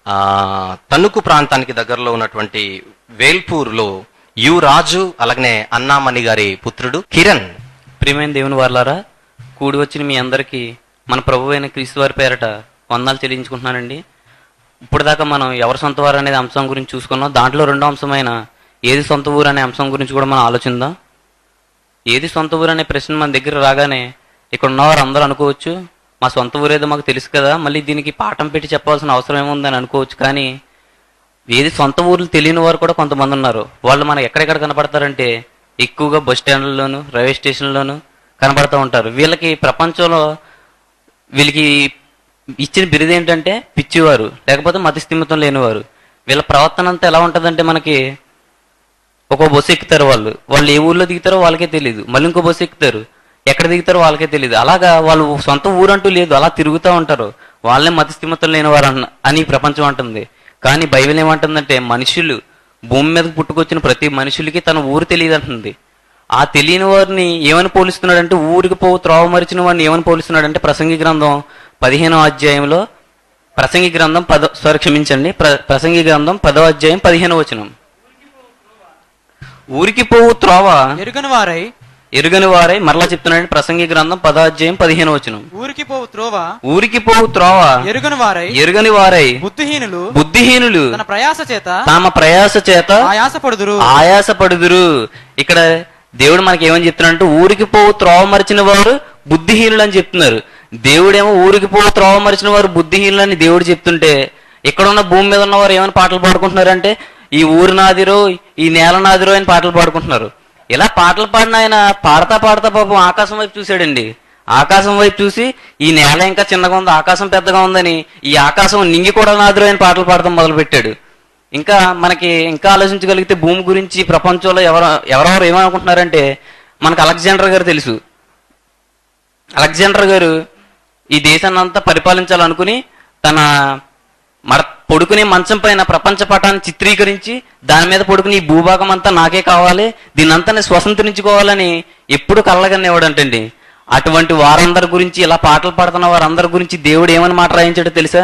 ఆ తణుకు ప్రాంతానికి దగ్గరలో ఉన్నటువంటి వేల్పూర్లో యు రాజు అలాగనే అన్నామణి గారి పుత్రుడు కిరణ్. ప్రియమైన దేవుని వారలారా, కూడి వచ్చిన మీ అందరికీ మన ప్రభు అయిన క్రీస్తు వారి పేరట వందనాలు చెల్లించుకుంటున్నానండి. ఇప్పుడు దాకా మనం ఎవరి సొంత వారు అనేది అంశం గురించి చూసుకున్నాం. దాంట్లో రెండో అంశమైన ఏది సొంత ఊరు అనే అంశం గురించి కూడా మనం ఆలోచిద్దాం. ఏది సొంత ఊరు అనే ప్రశ్న మన దగ్గర రాగానే ఇక్కడ ఉన్నవారు అందరూ అనుకోవచ్చు, మా సొంత ఊరేదో మాకు తెలుసు కదా, మళ్ళీ దీనికి పాఠం పెట్టి చెప్పాల్సిన అవసరం ఏముందని అనుకోవచ్చు. కానీ ఏది సొంత ఊర్లు తెలియని వారు కూడా కొంతమంది ఉన్నారు. వాళ్ళు మనకు ఎక్కడెక్కడ కనపడతారంటే ఎక్కువగా బస్ స్టాండ్లలోను, రైల్వే స్టేషన్లోను కనపడుతూ ఉంటారు. వీళ్ళకి ప్రపంచంలో వీళ్ళకి ఇచ్చిన బిరుదు ఏంటంటే పిచ్చివారు, లేకపోతే మతిస్థిమితం లేనివారు. వీళ్ళ ప్రవర్తన అంతా ఎలా ఉంటుందంటే మనకి ఒక్కో బస్సు ఎక్కుతారు, వాళ్ళు ఏ ఊర్లో దిగుతారో వాళ్ళకే తెలియదు, మళ్ళీ ఇంకో బస్సు ఎక్కుతారు, ఎక్కడ దిగుతారో వాళ్ళకే తెలియదు. అలాగా వాళ్ళు సొంత ఊరంటూ లేదు, అలా తిరుగుతూ ఉంటారు. వాళ్ళే మతిస్థిమితం లేనివారు అని ప్రపంచం అంటుంది. కానీ బైబిల్ ఏమంటుందంటే మనుషులు భూమి మీదకి పుట్టుకొచ్చిన ప్రతి మనుషులకి తన ఊరు తెలియదు అంటుంది. ఆ తెలియని వారిని ఏమని పోలిస్తున్నాడంటే, ఊరికి పోవు త్రోవ మరిచిన వాడిని ఏమని పోలిస్తున్నాడంటే ప్రసంగి గ్రంథం 15వ అధ్యాయంలో ప్రసంగి గ్రంథం 10వ అధ్యాయం 15వ వచనం. ఊరికి పోవు త్రోవ ఎరుగని వారై మరలా చెప్తున్నాడు. ప్రసంగి గ్రంథం 10వ అధ్యాయం 15వ వచనం. ఊరికి పోవు త్రోవ ఎరుగని వారై బుద్ధిహీనులు తమ ప్రయాస చేత ఆయాసపడుదురు. ఇక్కడ దేవుడు మనకి ఏమని చెప్తున్నాడంటే ఊరికి పోవు త్రోవ మరిచిన వారు బుద్ధిహీనులు అని చెప్తున్నారు. దేవుడేమో ఊరికి పోవు త్రోవ మరిచిన వారు బుద్ధిహీనులు అని దేవుడు చెప్తుంటే, ఇక్కడ ఉన్న భూమి మీద ఉన్న వారు ఏమైనా పాటలు పాడుకుంటున్నారంటే ఈ ఊరు నాదిరో, ఈ నేల నాదిరో అని పాటలు పాడుకుంటున్నారు. ఇలా పాటలు పాడిన ఆయన పాడతా పాపం ఆకాశం వైపు చూశాడండి. ఆకాశం వైపు చూసి ఈ నేల ఇంకా చిన్నగా ఉంది, ఆకాశం పెద్దగా ఉందని ఈ ఆకాశం నింగి కూడా నాదిరో అని పాటలు పాడటం మొదలు పెట్టాడు. ఇంకా మనకి ఇంకా ఆలోచించగలిగితే భూమి గురించి ప్రపంచంలో ఎవరెవరు ఏమనుకుంటున్నారంటే, మనకు అలెగ్జాండర్ గారు తెలుసు. అలెగ్జాండర్ గారు ఈ దేశాన్ని అంతా పరిపాలించాలనుకుని తన పడుకునే మంచం పైన ప్రపంచ పటాన్ని చిత్రీకరించి దాని మీద పడుకుని ఈ భూభాగం అంతా నాకే కావాలి, దీని అంతా నేను స్వతంత్రించుకోవాలని ఎప్పుడు కళ్ళగనేవాడంటండి. అటువంటి వారందరి గురించి, ఇలా పాటలు పాడుతున్న వారందరి గురించి దేవుడు ఏమని మాట రాయించాడో తెలుసా?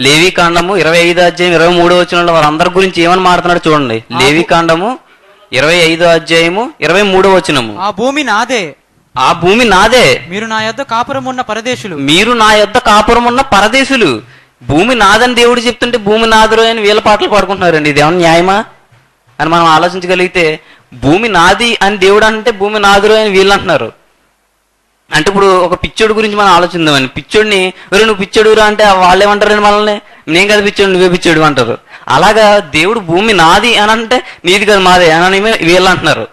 లేవి కాండము 25వ అధ్యాయం 23వ వచనంలో వారందరి గురించి ఏమని మాట్లాడుతున్నాడు చూడండి. లేవి కాండము 25వ అధ్యాయము 23వ వచనము. ఆ భూమి నాదే, మీరు నా యొద్ద కాపురం ఉన్న పరదేశులు. భూమి నాదని దేవుడు చెప్తుంటే భూమి నాదురు అని వీళ్ళ పాటలు పాడుకుంటున్నారండి. ఇది ఏమన్నా న్యాయమా అని మనం ఆలోచించగలిగితే, భూమి నాది అని దేవుడు అంటే భూమి నాదురు అని వీళ్ళు అంటున్నారు. అంటే ఇప్పుడు ఒక పిచ్చోడు గురించి మనం ఆలోచిద్దామని, పిచ్చోడిని నువ్వు పిచ్చోడురా అంటే వాళ్ళు ఏమంటారండి మనల్ని, నేను కదా పిచ్చోడు నువ్వే పిచ్చోడు అంటారు. అలాగా దేవుడు భూమి నాది అని అంటే నీది కదా మాదే అని వీళ్ళు అంటున్నారు.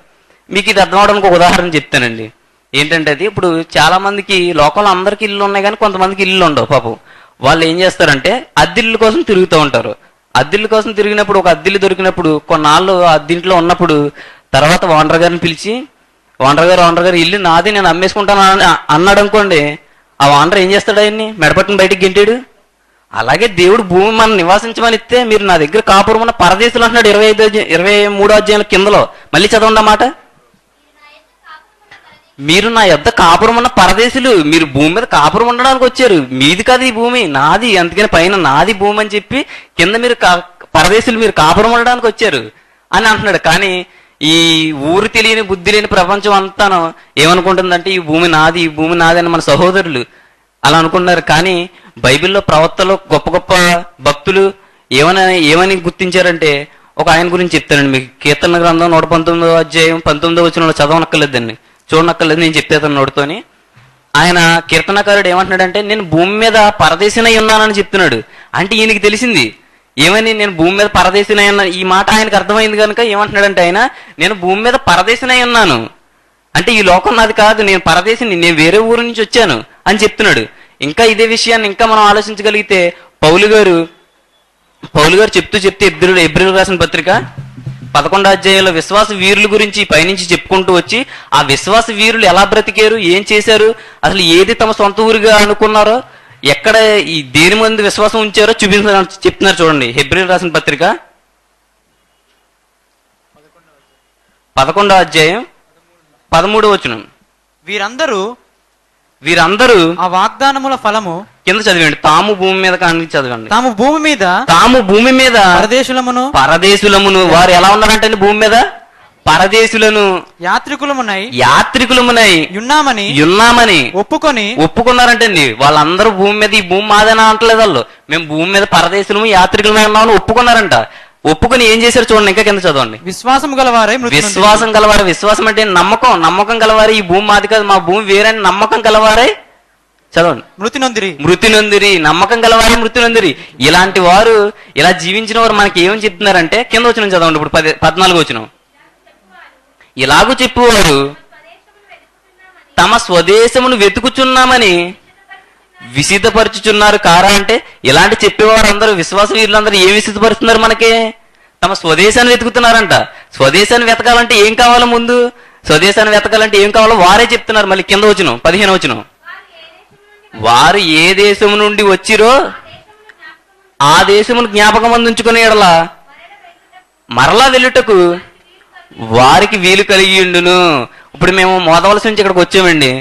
మీకు ఇది అర్థం అవడానికి ఒక ఉదాహరణ చెప్తానండి. ఏంటంటే అది ఇప్పుడు చాలా మందికి లోకంలో అందరికి ఇల్లు ఉన్నాయి కానీ కొంతమందికి ఇల్లు ఉండవు. పాపం వాళ్ళు ఏం చేస్తారంటే అద్దిల్లు కోసం తిరుగుతూ ఉంటారు. అద్దిల్లు కోసం తిరిగినప్పుడు ఒక అద్దిల్లు దొరికినప్పుడు కొన్నాళ్ళు అద్దింట్లో ఉన్నప్పుడు తర్వాత ఓనర్ గారిని పిలిచి, ఓనర్ గారు ఇల్లు నాది నేను అమ్మేసుకుంటాను అన్నాడు అనుకోండి, ఆ ఓనర్ ఏం చేస్తాడు? ఆయన్ని మెడపట్టుని బయటికి గెంటాడు. అలాగే దేవుడు భూమి మనం నివాసించమని ఇస్తే మీరు నా దగ్గర కాపురం ఉన్న పరదేశులు అంటున్నాడు 23వ అధ్యాయం కిందలో. మళ్ళీ చదవండి మాట. మీరు నా యొద్ద కాపురం ఉన్న పరదేశులు, మీరు భూమి మీద కాపురం ఉండడానికి వచ్చారు, మీది కాదు ఈ భూమి నాది, అందుకని పైన నాది భూమి అని చెప్పి కింద మీరు పరదేశులు మీరు కాపురం ఉండడానికి వచ్చారు అని అంటున్నాడు. కానీ ఈ ఊరు తెలియని బుద్ధి లేని ప్రపంచం అంతాను ఏమనుకుంటుందంటే ఈ భూమి నాది అని మన సహోదరులు అలా అనుకుంటున్నారు. కానీ బైబిల్లో ప్రవక్తలు గొప్ప గొప్ప భక్తులు ఏమని గుర్తించారంటే, ఒక ఆయన గురించి చెప్తానండి మీకు. కీర్తన గ్రంథం 119వ అధ్యాయం 19వ వచనంలో చదవనక్కర్లేదండి, చూడనక్కర్లేదు, నేను చెప్పేతాను నోటితోని. ఆయన కీర్తనకారుడు ఏమంటున్నాడంటే, నేను భూమి మీద పరదేశినై ఉన్నానని చెప్తున్నాడు. అంటే ఈయనకి తెలిసింది ఏమని, నేను భూమి మీద పరదేశినై ఉన్నాను. ఈ మాట ఆయనకు అర్థమైంది కనుక ఏమంటున్నాడంటే ఆయన, నేను భూమి మీద పరదేశినై ఉన్నాను అంటే ఈ లోకం నాది కాదు, నేను పరదేశిని, నేను వేరే ఊరు నుంచి వచ్చాను అని చెప్తున్నాడు. ఇంకా ఇదే విషయాన్ని ఇంకా మనం ఆలోచించగలిగితే పౌలు గారు చెప్తూ ఎబ్రిల్ రాసిన పత్రిక 11వ అధ్యాయంలో విశ్వాస వీరుల గురించి పైనుంచి చెప్పుకుంటూ వచ్చి ఆ విశ్వాస వీరులు ఎలా బ్రతికారు, ఏం చేశారు, అసలు ఏది తమ సొంత ఊరుగా అనుకున్నారో, ఎక్కడ ఈ దేని మంది విశ్వాసం ఉంచారో చెప్తున్నారు చూడండి. హెబ్రీయులకు రాసిన పత్రిక 11వ అధ్యాయం 13వ వచనం. వీరందరూ ఆ వాగ్దానముల కింద చదివండి. తాము భూమి మీద కానీ చదవండి. తాము భూమి మీద తాము భూమి మీద పరదేశులమును వారు ఎలా ఉన్నారంటే భూమి మీద పరదేశులను యాత్రికులమునై ఉన్నామని ఒప్పుకున్నారంటండి. వాళ్ళందరూ భూమి మీద ఈ భూమి మాదేనా అంటలేదు వాళ్ళు. మేము భూమి మీద పరదేశులము యాత్రికులమై ఉన్నామని ఒప్పుకున్నారంట. ఒప్పుకుని ఏం చేశారు చూడండి, ఇంకా కింద చదవండి. విశ్వాసం గలవారే విశ్వాసం అంటే నమ్మకం గలవారే. ఈ భూమి మాది కాదు, మా భూమి వేరే నమ్మకం గలవారే చదవండి. మృతి నొందిరి. నమ్మకం గలవారే మృతి నొందిరి. ఇలాంటి వారు, ఇలా జీవించిన వారు మనకి ఏమని చెప్తున్నారంటే కింద వచ్చిన చదవండి. ఇప్పుడు 14 వచ్చిన ఇలాగూ చెప్పువారు తమ స్వదేశమును వెతుకుచున్నామని విసిద్ధపరుచుచున్నారు. కారా అంటే ఇలాంటి చెప్పేవారు అందరూ, విశ్వాస వీరులందరూ ఏం విసిద్ధపరుస్తున్నారు? మనకి తమ స్వదేశాన్ని వెతుకుతున్నారంట. స్వదేశాన్ని వెతకాలంటే ఏం కావాలో, ముందు స్వదేశాన్ని వెతకాలంటే ఏం కావాలో వారే చెప్తున్నారు. మళ్ళీ కింద వచ్చిన 15 వచ్చిన వారు ఏ దేశం నుండి వచ్చిరో ఆ దేశమును జ్ఞాపకం అందించుకునే ఎడల మరలా వెళ్ళుటకు వారికి వీలు కలిగి ఉండును. ఇప్పుడు మేము మోదవలస నుంచి ఇక్కడికి వచ్చామండి.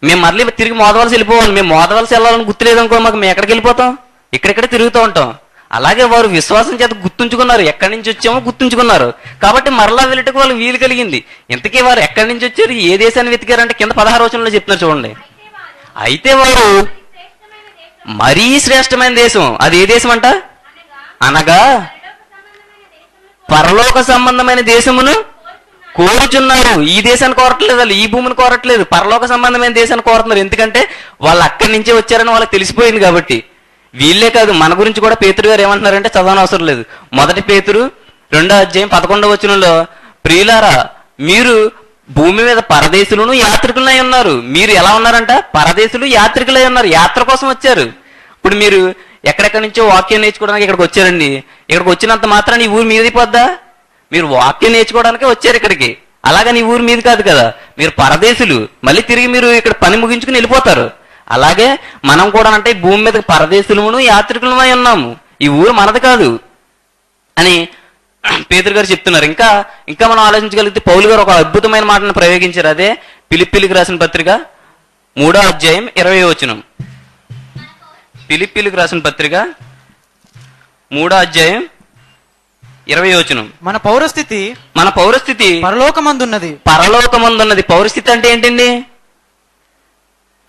మేము మళ్ళీ తిరిగి మోదవలస వెళ్ళిపోవాలి. మేము మోదవలస వెళ్ళాలని గుర్తులేదు అనుకో, మాకు మేము ఎక్కడికి వెళ్ళిపోతాం? ఇక్కడెక్కడ తిరుగుతూ ఉంటాం. అలాగే వారు విశ్వాసం చేత గుర్తుంచుకున్నారు, ఎక్కడి నుంచి వచ్చామో గుర్తుంచుకున్నారు. కాబట్టి మరలా వెళ్ళటకు వాళ్ళకి వీలు కలిగింది. ఇంతకీ వారు ఎక్కడి నుంచి వచ్చారు, ఏ దేశాన్ని వెతికారంటే కింద 16 వచనంలో చెప్తున్నారు చూడండి. అయితే వారు మరీ శ్రేష్టమైన దేశం, అది ఏ దేశం అంట? అనగా పరలోక సంబంధమైన దేశమును కోరుచున్నారు. ఈ దేశాన్ని కోరట్లేదు వాళ్ళు, ఈ భూమిని కోరట్లేదు, పరలోక సంబంధమైన దేశాన్ని కోరుతున్నారు. ఎందుకంటే వాళ్ళు అక్కడి నుంచే వచ్చారని వాళ్ళకి తెలిసిపోయింది కాబట్టి. వీళ్ళే కాదు, మన గురించి కూడా పేతురు గారు ఏమంటున్నారంటే చదవని అవసరం లేదు. 1 పేతురు 2వ అధ్యాయం 11వ వచనంలో, ప్రియులారా మీరు భూమి మీద పరదేశులను యాత్రికులై ఉన్నారు. మీరు ఎలా ఉన్నారంట? పరదేశులు యాత్రికులై ఉన్నారు, యాత్ర కోసం వచ్చారు. ఇప్పుడు మీరు ఎక్కడెక్కడి నుంచో వాక్యం నేర్చుకోవడానికి ఇక్కడికి వచ్చారండి. ఇక్కడికి వచ్చినంత మాత్రం నీ ఊరు మీది పోద్దా? మీరు వాక్యం నేర్చుకోవడానికే వచ్చారు ఇక్కడికి, అలాగా నీ ఊరు మీది కాదు కదా. మీరు పరదేశులు, మళ్ళీ తిరిగి మీరు ఇక్కడ పని ముగించుకుని వెళ్ళిపోతారు. అలాగే మనం కూడా అంటే భూమి మీద పరదేశులమును యాత్రికులమై ఉన్నాము, ఈ ఊరు మనది కాదు అని పేతురు గారు చెప్తున్నారు. ఇంకా మనం ఆలోచించగలిగితే పౌలు గారు ఒక అద్భుతమైన మాటను ప్రయోగించారు. అదే ఫిలిప్పీలకు రాసిన పత్రిక 3వ అధ్యాయం 20వ వచనం. ఫిలిప్పీలకు రాసిన పత్రిక 3వ అధ్యాయం 20వ వచనం. మన పౌరస్థితి పరలోకమందున్నది. పౌరస్థితి అంటే ఏంటండి?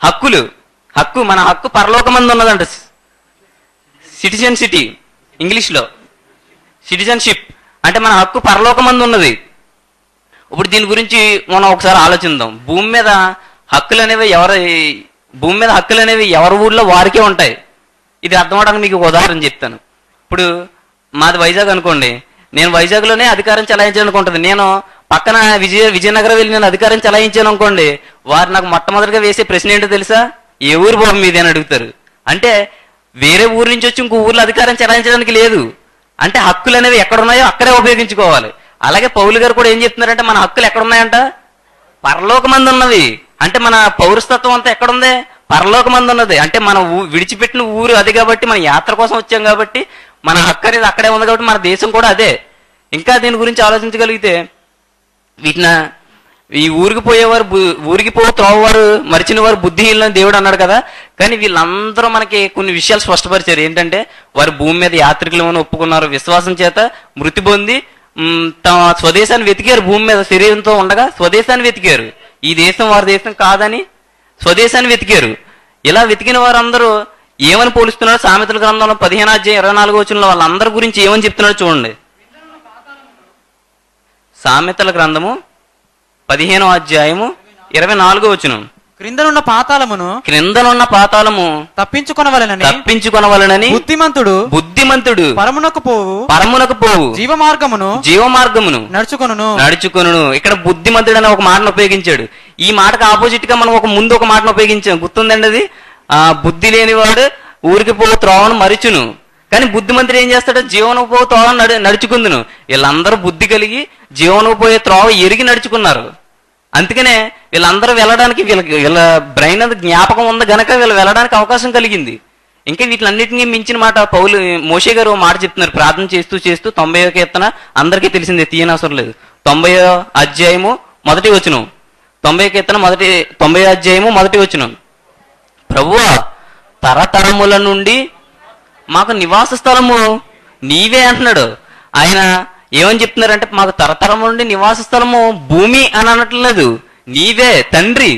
హక్కు. మన హక్కు పరలోకమందు ఉన్నదంట. సిటిజన్సిటీ ఇంగ్లీష్లో, సిటిజన్షిప్ అంటే మన హక్కు పరలోకమందు ఉన్నది. ఇప్పుడు దీని గురించి మనం ఒకసారి ఆలోచిద్దాం. భూమి మీద హక్కులు అనేవి ఎవరి ఊళ్ళో వారికే ఉంటాయి. ఇది అర్థం అవడానికి మీకు ఒక ఉదాహరణ చెప్తాను. ఇప్పుడు మాది వైజాగ్ అనుకోండి, నేను వైజాగ్లోనే అధికారం చెలాయించాలనుకుంటుంది. నేను పక్కన విజయనగరం వెళ్ళి నేను అధికారం చెలాయించాను అనుకోండి, వారు నాకు మొట్టమొదటిగా వేసే ప్రశ్న ఏంటో తెలుసా? ఏ ఊరు బాబు మీది అని అడుగుతారు. అంటే వేరే ఊరు నుంచి వచ్చి ఇంకో ఊర్లో అధికారం చెలాయించడానికి లేదు. అంటే హక్కులు అనేవి ఎక్కడున్నాయో అక్కడే ఉపయోగించుకోవాలి. అలాగే పౌలు గారు కూడా ఏం చెప్తున్నారంటే మన హక్కులు ఎక్కడున్నాయంట? పరలోకమందు ఉన్నవి. అంటే మన పౌరస్తత్వం అంతా ఎక్కడుంది? పరలోకమందు ఉన్నది. అంటే మనం విడిచిపెట్టిన ఊరు అది కాబట్టి, మన యాత్ర కోసం వచ్చాం కాబట్టి మన హక్కు అనేది అక్కడే ఉంది కాబట్టి మన దేశం కూడా అదే. ఇంకా దీని గురించి ఆలోచించగలిగితే ఈ ఊరికి పో త్రోవవారు మరిచిన వారు బుద్ధిహీనులని దేవుడు అన్నాడు కదా. కానీ వీళ్ళందరూ మనకి కొన్ని విషయాలు స్పష్టపరిచారు. ఏంటంటే వారు భూమి మీద యాత్రికులు ఒప్పుకున్నారు, విశ్వాసం చేత మృతి పొంది తమ స్వదేశాన్ని వెతికారు. భూమి మీద శరీరంతో ఉండగా స్వదేశాన్ని వెతికారు. ఈ దేశం వారి దేశం కాదని స్వదేశాన్ని వెతికారు. ఇలా వెతికిన వారందరూ ఏమని పోలుస్తున్నాడు? సామెతల గ్రంథంలో 15వ అధ్యాయం 24వ వచనంలో వాళ్ళందరి గురించి ఏమని చెప్తున్నాడు చూడండి. సామెతల గ్రంథము 15వ అధ్యాయము 24వ వచనం. క్రిందనున్న పాతాళము తప్పించుకొనవలెనని బుద్ధిమంతుడు పరమునకు పోవు జీవమార్గమును నడుచుకొనును. ఇక్కడ బుద్ధిమంతుడు అనే ఒక మాటను ఉపయోగించాడు. ఈ మాటకు ఆపోజిట్ గా మనం ముందు ఒక మాటను ఉపయోగించాం, గుర్తుందండి అది? బుద్ధి లేనివాడు ఊరికి పో త్రోవను మరిచును, కానీ బుద్ధిమంతుడు ఏం చేస్తాడు? జీవనకు పో త్రోవను నడుచుకుందును. వీళ్ళందరూ బుద్ధి కలిగి జీవనకు పోయే త్రోవ ఎరిగి నడుచుకున్నారు. అందుకనే వీళ్ళందరూ వెళ్ళడానికి వీళ్ళ బ్రెయిన్ అది జ్ఞాపకం ఉంది గనక వీళ్ళు వెళ్ళడానికి అవకాశం కలిగింది. ఇంకా వీటిలన్నిటినీ మించిన మాట మోషే గారు మాట చెప్తున్నారు. ప్రార్థన చేస్తూ 90వ కీర్తన అందరికీ తెలిసిందే, తీయనవసరం లేదు. 90వ అధ్యాయము 1వ వచనం. 90వ కీర్తన 90వ అధ్యాయము 1వ వచనం. ప్రభువా తరతరముల నుండి మాకు నివాస స్థలము నీవే అంటున్నాడు. ఆయన ఏమని చెప్తున్నారంటే మాకు తరతరముల నుండి నివాస స్థలము భూమి అని అనట్లేదు, నీవే తండ్రి.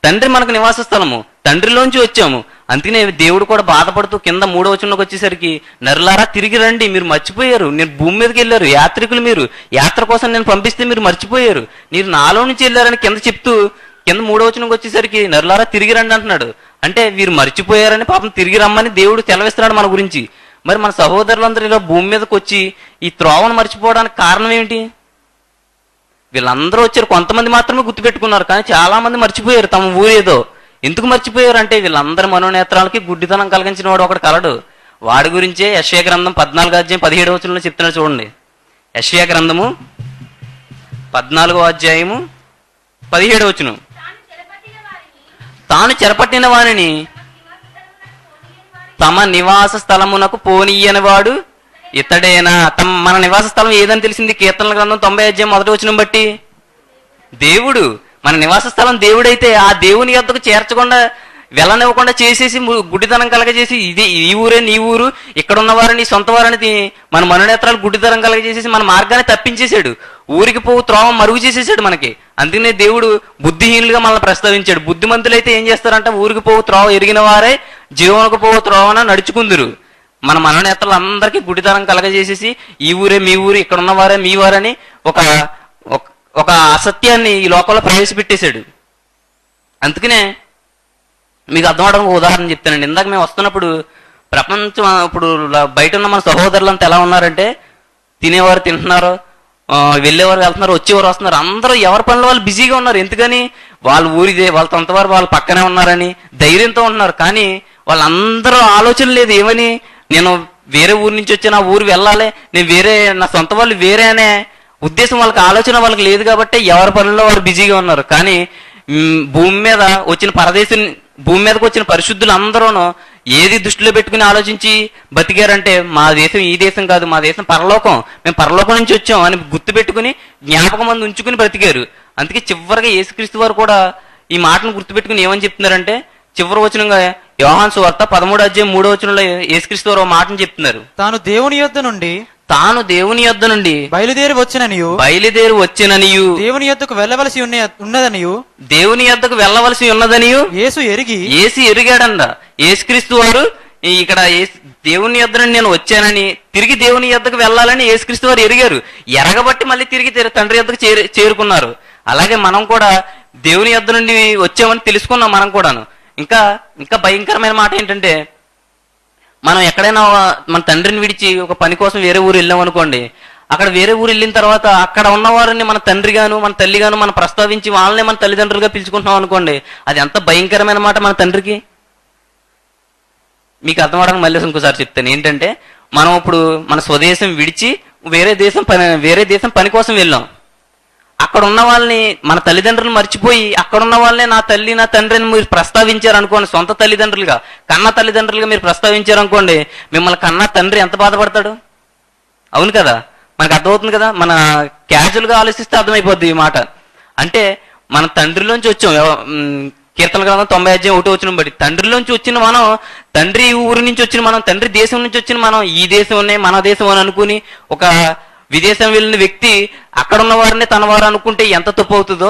తండ్రి మనకు నివాస స్థలము, తండ్రిలోంచి వచ్చాము. అందుకనే దేవుడు కూడా బాధపడుతూ కింద 3వ వచనంలోకి వచ్చేసరికి, నరులారా తిరిగి రండి, మీరు మర్చిపోయారు, నేను భూమి మీదకి వెళ్ళారు, యాత్రికులు మీరు, యాత్ర కోసం నేను పంపిస్తే మీరు మర్చిపోయారు, మీరు నాలో నుంచి వెళ్ళారని కింద చెప్తూ కింద 3వ వచనంకి వచ్చేసరికి నరులారా తిరిగి రండి అంటున్నాడు. అంటే వీరు మర్చిపోయారని పాపం తిరిగి రమ్మని దేవుడు సెలవిస్తున్నాడు మన గురించి. మరి మన సహోదరులందరూ ఇలా భూమి మీదకి వచ్చి ఈ త్రోవను మర్చిపోవడానికి కారణం ఏమిటి? వీళ్ళందరూ వచ్చారు, కొంతమంది మాత్రమే గుర్తుపెట్టుకున్నారు, కానీ చాలా మంది మర్చిపోయారు తమ ఊరేదో. ఎందుకు మర్చిపోయారు అంటే వీళ్ళందరి మనోనేత్రాలకి గుడ్డితనం కలిగించిన వాడు ఒకడు కలడు. వాడి గురించే యెషయా గ్రంథం 14వ అధ్యాయం 17వ వచనంలో చెప్తున్నాడు చూడండి. యెషయా గ్రంథము 14వ అధ్యాయము 17వ వచనం. తాను చెరపట్టిన వారిని తమ నివాస స్థలమునకు పోనీయని వాడు ఇతడేనా? మన నివాస స్థలం ఏదని తెలిసింది కీర్తనల గ్రంథం 90వ అధ్యాయం 1వ వచనం బట్టి. దేవుడు మన నివాస స్థలం దేవుడైతే ఆ దేవుని యొద్దకు చేర్చకుండా వెళ్ళనివ్వకుండా చేసేసి గుడ్డితనం కలగజేసి ఇది ఈ ఊరే నీ ఊరు, ఇక్కడ ఉన్నవారు నీ సొంత వారని మన మనోనేత్రాలు గుడ్డితనం కలగజేసేసి మన మార్గాన్ని తప్పించేశాడు, ఊరికి పోవు త్రోవ మరుగు చేసేసాడు మనకి. అందుకనే దేవుడు బుద్ధిహీనులుగా మనల్ని ప్రస్తావించాడు. బుద్ధిమంతులైతే ఏం చేస్తారంటే ఊరికి పోవు త్రోవ ఎరిగిన వారే జీవనకు పోవు త్రోవన నడుచుకుందురు. మన మనోనేత్రాలు అందరికీ గుడ్డితనం కలగజేసేసి ఈ ఊరే మీ ఊరు, ఇక్కడ ఉన్నవారే మీ వారని ఒక అసత్యాన్ని ఈ లోకంలో ప్రవేశపెట్టేశాడు. అందుకనే మీకు అర్థమవడం ఒక ఉదాహరణ చెప్తానండి. ఇందాక మేము వస్తున్నప్పుడు ప్రపంచం ఇప్పుడు బయట ఉన్న మన సహోదరులంతా ఎలా ఉన్నారంటే, తినేవారు తింటున్నారు, వెళ్ళేవారు వెళ్తున్నారు, వచ్చేవారు వస్తున్నారు, అందరూ ఎవరి పనుల వాళ్ళు బిజీగా ఉన్నారు. ఎందుకని? వాళ్ళ ఊరిదే, వాళ్ళ సొంతవారు వాళ్ళ పక్కనే ఉన్నారని ధైర్యంతో ఉంటున్నారు. కానీ వాళ్ళందరూ ఆలోచన లేదు ఏమని, నేను వేరే ఊరి నుంచి వచ్చి నా ఊరు వెళ్ళాలి, నేను వేరే నా సొంత వాళ్ళు వేరే అనే ఉద్దేశం వాళ్ళకి, ఆలోచన వాళ్ళకి లేదు కాబట్టి ఎవరి పనుల్లో వాళ్ళు బిజీగా ఉన్నారు. కానీ భూమి మీద వచ్చిన భూమి మీదకి వచ్చిన పరిశుద్ధులు అందరూనూ ఏది దృష్టిలో పెట్టుకుని ఆలోచించి బతికారంటే, మా దేశం ఈ దేశం కాదు, మా దేశం పరలోకం, మేము పరలోకం నుంచి వచ్చాం అని గుర్తు పెట్టుకుని జ్ఞాపకం మంది ఉంచుకుని బ్రతికారు. అందుకే చివరిగా యేసుక్రీస్తు వారు కూడా ఈ మాటను గుర్తుపెట్టుకుని ఏమని చెప్తున్నారంటే, చివరి వచనంగా యోహాను సువార్త 13వ అధ్యాయం 3వ వచనంలో యేసుక్రీస్తు వారు మాటను చెప్తున్నారు. తాను దేవుని యొద్ద నుండి బయలుదేరి వచ్చిననియు దేవుని యొద్దకు వెళ్ళవలసి ఉన్నదనియు యేసు ఎరిగాడంట. యేసుక్రీస్తు వారు ఇక్కడ దేవుని యొద్ద నుండి నేను వచ్చానని, తిరిగి దేవుని యొద్దకు వెళ్ళాలని యేసుక్రీస్తు వారు ఎరిగారు. ఎరగబట్టి మళ్ళీ తిరిగి తండ్రి యొద్దకు చేరుకున్నారు. అలాగే మనం కూడా దేవుని యొద్ద నుండి వచ్చామని తెలుసుకున్నాం మనం కూడాను. ఇంకా భయంకరమైన మాట ఏంటంటే, మనం ఎక్కడైనా మన తండ్రిని విడిచి ఒక పని కోసం వేరే ఊరు వెళ్ళాం అనుకోండి, అక్కడ వేరే ఊరు వెళ్ళిన తర్వాత అక్కడ ఉన్నవారిని మన తండ్రిగాను మన తల్లిగాను మనం ప్రస్తావించి వాళ్ళనే మన తల్లిదండ్రులుగా పిలుచుకుంటున్నాం అనుకోండి, అది ఎంత భయంకరమైన మాట మన తండ్రికి. మీకు అర్థం అవడానికి మళ్ళీ ఇంకోసారి చెప్తాను. ఏంటంటే, మనం ఇప్పుడు మన స్వదేశం విడిచి వేరే దేశం పని కోసం వెళ్ళాం. అక్కడ ఉన్న వాళ్ళని మన తల్లిదండ్రులు మర్చిపోయి అక్కడ ఉన్న వాళ్ళనే నా తల్లి నా తండ్రి అని మీరు ప్రస్తావించారు అనుకోండి, సొంత తల్లిదండ్రులుగా కన్న తల్లిదండ్రులుగా మీరు ప్రస్తావించారు అనుకోండి, మిమ్మల్ని కన్నా తండ్రి ఎంత బాధపడతాడు? అవును కదా, మనకు అర్థమవుతుంది కదా. మన క్యాజువల్గా ఆలోచిస్తే అర్థమైపోద్ది ఈ మాట. అంటే మన తండ్రిలోంచి వచ్చాం. కీర్తన గ్రంథం 90వ అధ్యాయం 1వ వచనం బట్టి తండ్రిలోంచి వచ్చిన మనం, తండ్రి ఊరి నుంచి వచ్చిన మనం, తండ్రి దేశం నుంచి వచ్చిన మనం ఈ దేశం మన దేశం అని అనుకుని ఒక విదేశం వెళ్ళిన వ్యక్తి అక్కడ ఉన్న వారిని తన వారు అనుకుంటే ఎంత తప్పు అవుతుందో,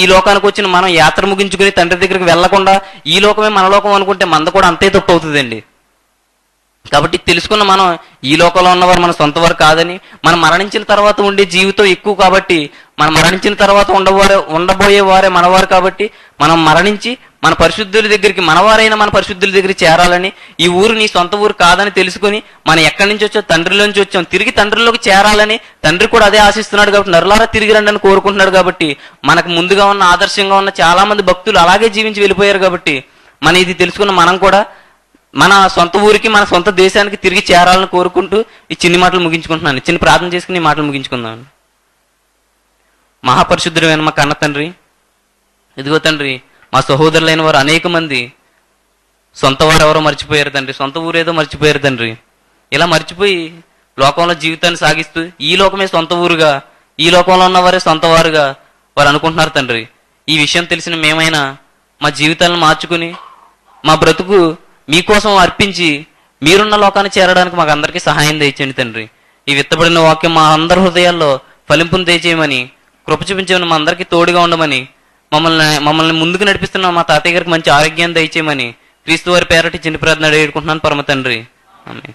ఈ లోకానికి వచ్చిన మనం యాత్ర ముగించుకుని తండ్రి దగ్గరికి వెళ్లకుండా ఈ లోకమే మన లోకం అనుకుంటే మంద కూడా అంతే తప్పు అవుతుందండి. కాబట్టి తెలుసుకున్న మనం ఈ లోకంలో ఉన్నవారు మన సొంత వారు కాదని, మనం మరణించిన తర్వాత ఉండే జీవితం ఎక్కువ కాబట్టి, మనం మరణించిన తర్వాత ఉండబోయే వారే మనవారు కాబట్టి, మనం మరణించి మన పరిశుద్ధుల దగ్గరికి, మనవారైన మన పరిశుద్ధుల దగ్గరికి చేరాలని, ఈ ఊరు నీ సొంత ఊరు కాదని తెలుసుకుని మనం ఎక్కడి నుంచి వచ్చాం, తండ్రిలోంచి వచ్చాం, తిరిగి తండ్రిలోకి చేరాలని తండ్రి కూడా అదే ఆశిస్తున్నాడు కాబట్టి, నరులారా తిరిగి రండి అని కోరుకుంటున్నాడు కాబట్టి, మనకు ముందుగా ఉన్న ఆదర్శంగా ఉన్న చాలా మంది భక్తులు అలాగే జీవించి వెళ్ళిపోయారు కాబట్టి, మన ఇది తెలుసుకున్న మనం కూడా మన సొంత ఊరికి మన సొంత దేశానికి తిరిగి చేరాలని కోరుకుంటూ ఈ చిన్ని మాటలు ముగించుకుంటున్నాను. చిన్న ప్రార్థన చేసుకుని ఈ మాటలు ముగించుకుందాం. మహాపరిశుద్ధుడైన మా కన్న తండ్రి, ఇదిగో తండ్రి, మా సహోదరులైన వారు అనేక మంది సొంత వారు ఎవరో మర్చిపోయారు తండ్రి, సొంత ఊరేదో మర్చిపోయారు తండ్రి. ఇలా మర్చిపోయి లోకంలో జీవితాన్ని సాగిస్తూ ఈ లోకమే సొంత ఊరుగా, ఈ లోకంలో ఉన్నవారే సొంత వారుగా వారు అనుకుంటున్నారు తండ్రి. ఈ విషయం తెలిసిన మేమైనా మా జీవితాలను మార్చుకుని మా బ్రతుకు మీకోసం అర్పించి మీరున్న లోకాన్ని చేరడానికి మాకు అందరికీ సహాయం దయచేయండి తండ్రి. ఈ విత్తబడిన వాక్యం మా అందరి హృదయాల్లో ఫలింపును దయచేయమని, కృప చూపించమని, మా అందరికీ తోడుగా ఉండమని, మమ్మల్ని ముందుకు నడిపిస్తున్న మా తాతయ్య గారికి మంచి ఆరోగ్యాన్ని దయచేయమని క్రీస్తు వారి పేరటి చిన్న ప్రార్థన అడుగుకుంటున్నాను పరమ తండ్రి. ఆమేన్.